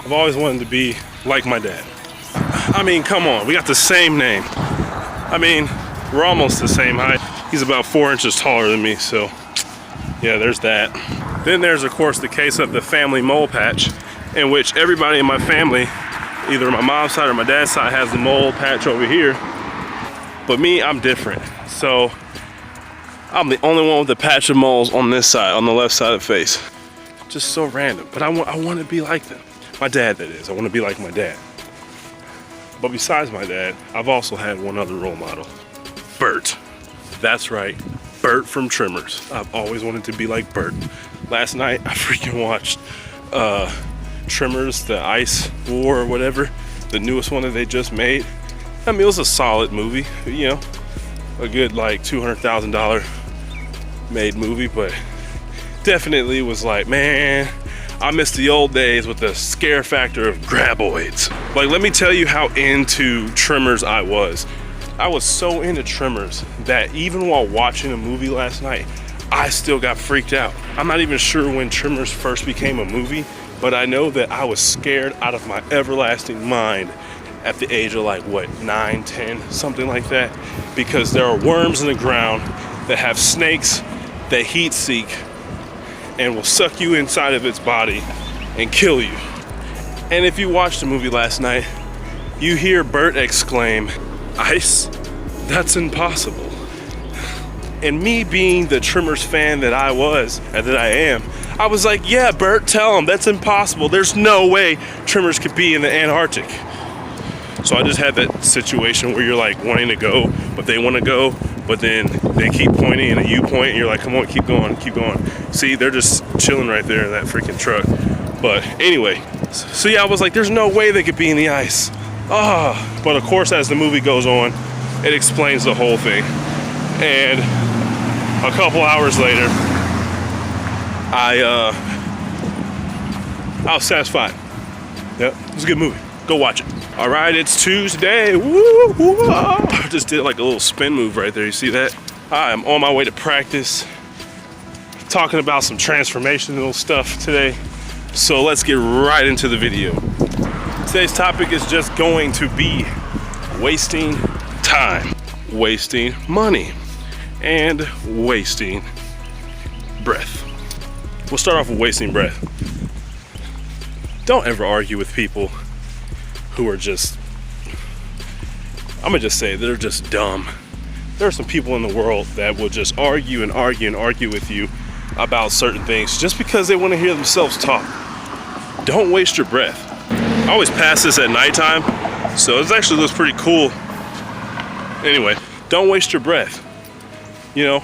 I've always wanted to be like my dad. I mean, come on, we got the same name. I mean, we're almost the same height. He's about 4 inches taller than me, so yeah, there's that. Then there's, of course, the case of the family mole patch, in which everybody in my family, either my mom's side or my dad's side, has the mole patch over here. But me, I'm different. So I'm the only one with the patch of moles on this side, on the left side of the face. Just so random, but I want to be like them. My dad, that is. I want to be like my dad. But besides my dad, I've also had one other role model, Bert. That's right, Bert from Trimmers. I've always wanted to be like Bert. Last night, I freaking watched Trimmers, the Ice War or whatever, the newest one that they just made. I mean, it was a solid movie, you know, a good like $200,000 made movie, but definitely was like, man, I miss the old days with the scare factor of graboids. Like, let me tell you how into Trimmers I was. I was so into Trimmers that even while watching a movie last night, I still got freaked out. I'm not even sure when Trimmers first became a movie, but I know that I was scared out of my everlasting mind at the age of like, what, 9, 10, something like that, because there are worms in the ground that have snakes that heat seek and will suck you inside of its body and kill you. And if you watched the movie last night, you hear Bert exclaim, "Ice? That's impossible." And me being the Trimmers fan that I was, and that I am, I was like, yeah, Bert, tell him that's impossible. There's no way Trimmers could be in the Antarctic. So I just had that situation where you're like wanting to go, but they want to go, but then they keep pointing and you point and you're like, come on, keep going, keep going. See, they're just chilling right there in that freaking truck. But anyway, so yeah, I was like, there's no way they could be in the ice. But of course, as the movie goes on, it explains the whole thing. And a couple hours later, I was satisfied. Yep, it was a good movie. Go watch it. All right, it's Tuesday. Woo, woo, I just did like a little spin move right there. You see that? I am on my way to practice, talking about some transformational stuff today. So let's get right into the video. Today's topic is just going to be wasting time, wasting money, and wasting breath. We'll start off with wasting breath. Don't ever argue with people who are just, I'm gonna just say, they're just dumb. There are some people in the world that will just argue and argue and argue with you about certain things just because they want to hear themselves talk. Don't waste your breath. I always pass this at nighttime, so it actually looks pretty cool. Anyway, don't waste your breath. You know,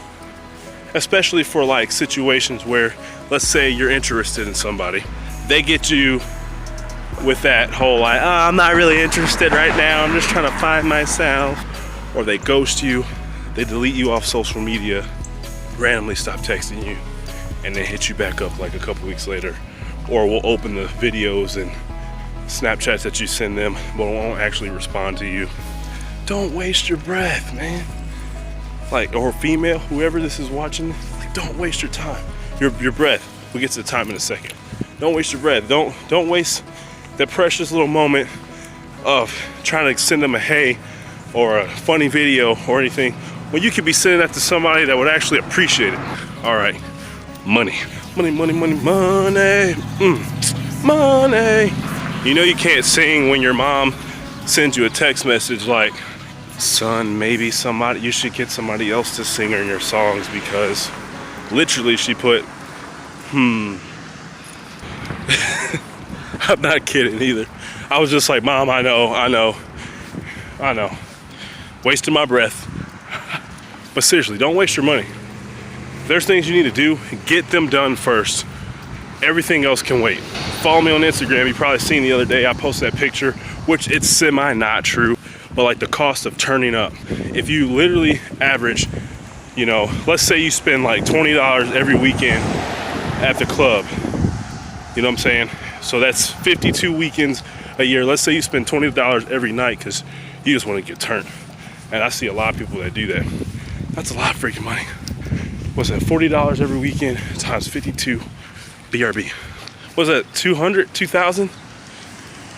especially for like situations where, let's say you're interested in somebody, they get you with that whole like, oh, I'm not really interested right now, I'm just trying to find myself. Or they ghost you, they delete you off social media, randomly stop texting you, and then hit you back up like a couple weeks later. Or we'll open the videos and Snapchats that you send them, but won't actually respond to you. Don't waste your breath, man. Like, or female, whoever this is watching, like, don't waste your time. Your breath. We'll get to the time in a second. Don't waste your breath. Don't waste that precious little moment of trying to send them a hey or a funny video or anything when you could be sending that to somebody that would actually appreciate it. All right, money. Money, money, money, money. Money. You know you can't sing when your mom sends you a text message like, son, maybe you should get somebody else to sing her in your songs, because literally she put, I'm not kidding either. I was just like, Mom, I know. Wasting my breath. But seriously, don't waste your money. If there's things you need to do, get them done first. Everything else can wait. Follow me on Instagram. You probably seen the other day I posted that picture, which it's semi not true, but like the cost of turning up. If you literally average, you know, let's say you spend like $20 every weekend at the club. You know what I'm saying? So that's 52 weekends a year. Let's say you spend $20 every night because you just want to get turned. And I see a lot of people that do that. That's a lot of freaking money. What's that, $40 every weekend times 52 BRB. was that 200, 2,000?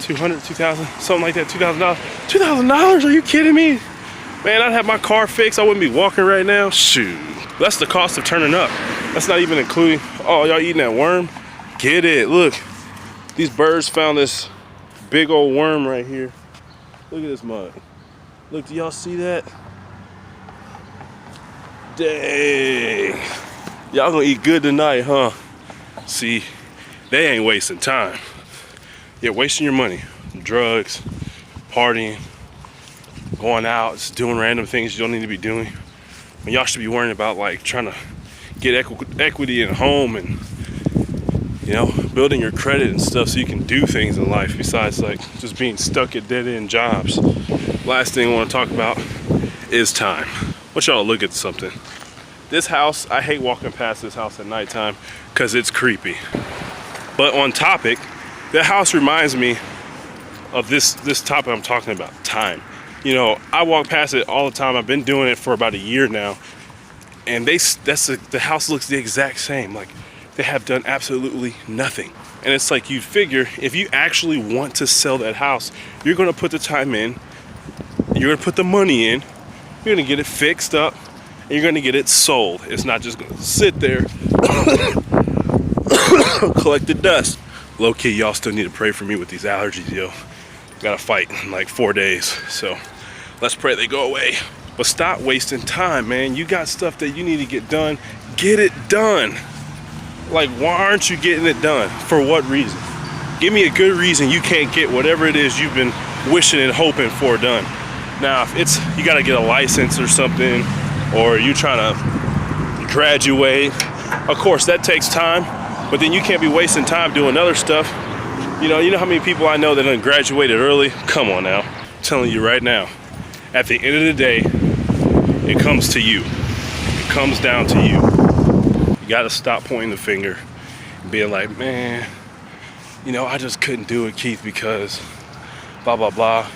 200, 2,000, something like that, $2,000. $2,000, are you kidding me? Man, I'd have my car fixed. I wouldn't be walking right now. Shoot, that's the cost of turning up. That's not even including, oh, y'all eating that worm? Get it, look. These birds found this big old worm right here. Look at this mug. Look, do y'all see that? Dang. Y'all gonna eat good tonight, huh? See, they ain't wasting time. You're wasting your money. Drugs, partying, going out, just doing random things you don't need to be doing. When y'all should be worrying about like trying to get equity in a home and, you know, building your credit and stuff so you can do things in life besides like just being stuck at dead-end jobs. Last thing I want to talk about is time. I want y'all to look at something. This house, I hate walking past this house at nighttime because it's creepy. But on topic, the house reminds me of this topic I'm talking about, time. You know, I walk past it all the time. I've been doing it for about a year now. And the house looks the exact same. Like, they have done absolutely nothing. And it's like, you figure if you actually want to sell that house, you're gonna put the time in, you're gonna put the money in, you're gonna get it fixed up, and you're gonna get it sold. It's not just gonna sit there, collect the dust. Low key, y'all still need to pray for me with these allergies, yo. Got to fight in like 4 days, so let's pray they go away. But stop wasting time, man. You got stuff that you need to get done. Get it done. Like, why aren't you getting it done? For what reason? Give me a good reason you can't get whatever it is you've been wishing and hoping for done. Now, if it's you got to get a license or something, or you trying to graduate, of course that takes time. But then you can't be wasting time doing other stuff. You know how many people I know that done graduated early? Come on now. I'm telling you right now, at the end of the day, it comes to you. It comes down to you. You gotta stop pointing the finger and being like, man, you know, I just couldn't do it, Keith, because blah, blah, blah.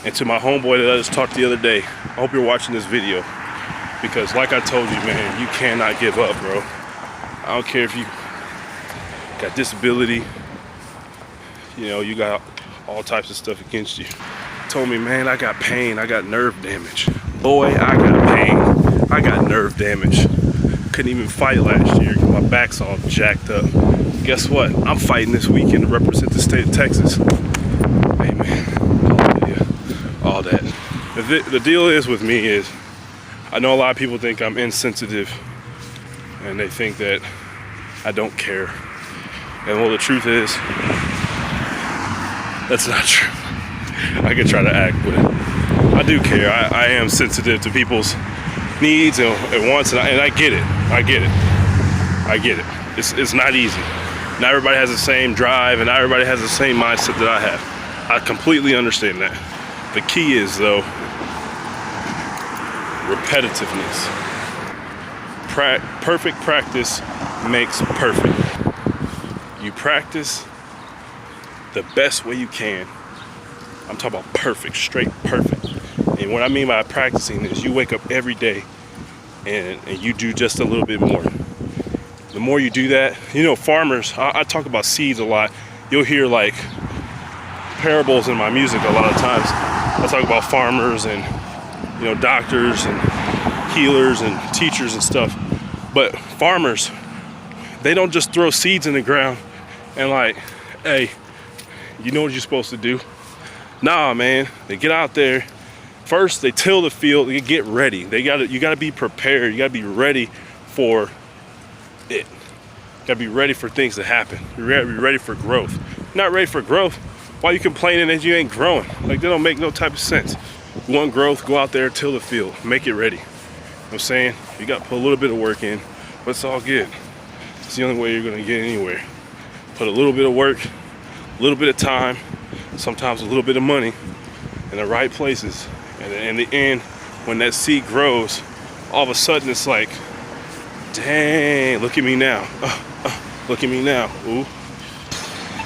And to my homeboy that I just talked the other day, I hope you're watching this video, because like I told you, man, you cannot give up, bro. I don't care if you got disability, you know, you got all types of stuff against you. Told me, man, I got pain, I got nerve damage. Boy, I got pain, I got nerve damage. Couldn't even fight last year because my back's all jacked up. Guess what? I'm fighting this weekend to represent the state of Texas. Amen. Hallelujah. All that. The deal is with me is, I know a lot of people think I'm insensitive and they think that I don't care. And well, the truth is, that's not true. I can try to act, but I do care. I am sensitive to people's needs and wants, and I get it. I get it. I get it. It's not easy. Not everybody has the same drive, and not everybody has the same mindset that I have. I completely understand that. The key is, though, repetitiveness. Perfect practice makes perfect. You practice the best way you can. I'm talking about perfect, straight perfect. And what I mean by practicing is you wake up every day and you do just a little bit more. The more you do that, you know, farmers, I talk about seeds a lot. You'll hear like parables in my music a lot of times. I talk about farmers and, you know, doctors and healers and teachers and stuff. But farmers, they don't just throw seeds in the ground and like, hey, you know what you're supposed to do? Nah, man, they get out there. First, they till the field, they get ready. You gotta be prepared. You gotta be ready for it. You gotta be ready for things to happen. You gotta be ready for growth. Not ready for growth, why you complaining that you ain't growing? Like, that don't make no type of sense. You want growth, go out there, till the field, make it ready. You know what I'm saying? You gotta put a little bit of work in, but it's all good. It's the only way you're gonna get anywhere. Put a little bit of work, a little bit of time, sometimes a little bit of money in the right places. And in the end, when that seed grows, all of a sudden it's like, dang, look at me now. Look at me now. Ooh.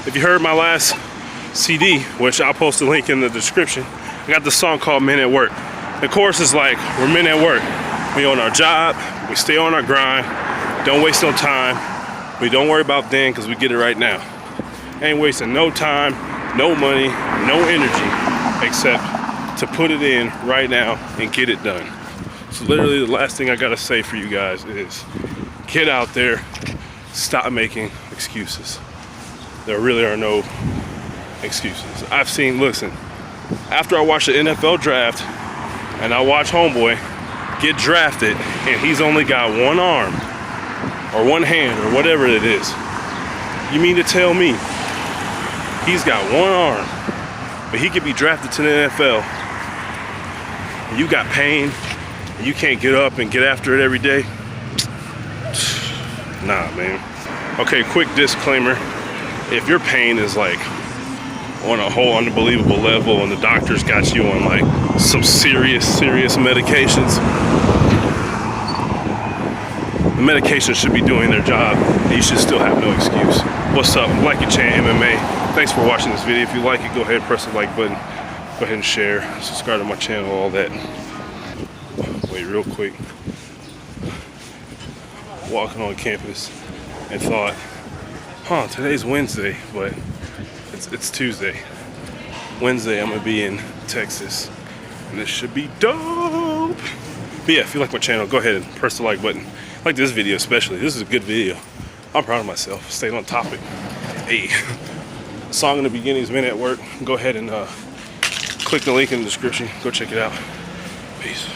If you heard my last CD, which I'll post a link in the description, I got this song called Men at Work. The chorus is like, we're men at work. We on our job, we stay on our grind, don't waste no time, But don't worry about then, because we get it right now. Ain't wasting no time, no money, no energy, except to put it in right now and get it done. So literally the last thing I gotta say for you guys is get out there, stop making excuses. There really are no excuses. I've seen, listen, after I watched the NFL draft and I watched homeboy get drafted and he's only got one arm or one hand or whatever it is. You mean to tell me he's got one arm, but he could be drafted to the NFL and you got pain and you can't get up and get after it every day? Nah, man. Okay, quick disclaimer. If your pain is like on a whole unbelievable level and the doctor's got you on like some serious medications, the medications should be doing their job and you should still have no excuse. What's up? Like It Chan MMA. Thanks for watching this video. If you like it, go ahead and press the like button. Go ahead and share, subscribe to my channel, all that. Wait, real quick. Walking on campus and thought, today's Wednesday, but it's Tuesday. Wednesday I'm gonna be in Texas and this should be dope. But yeah, if you like my channel, go ahead and press the like button. Like this video especially. This is a good video. I'm proud of myself, staying on topic. Hey, song in the beginning is Men at Work. Go ahead and click the link in the description, go check it out. Peace.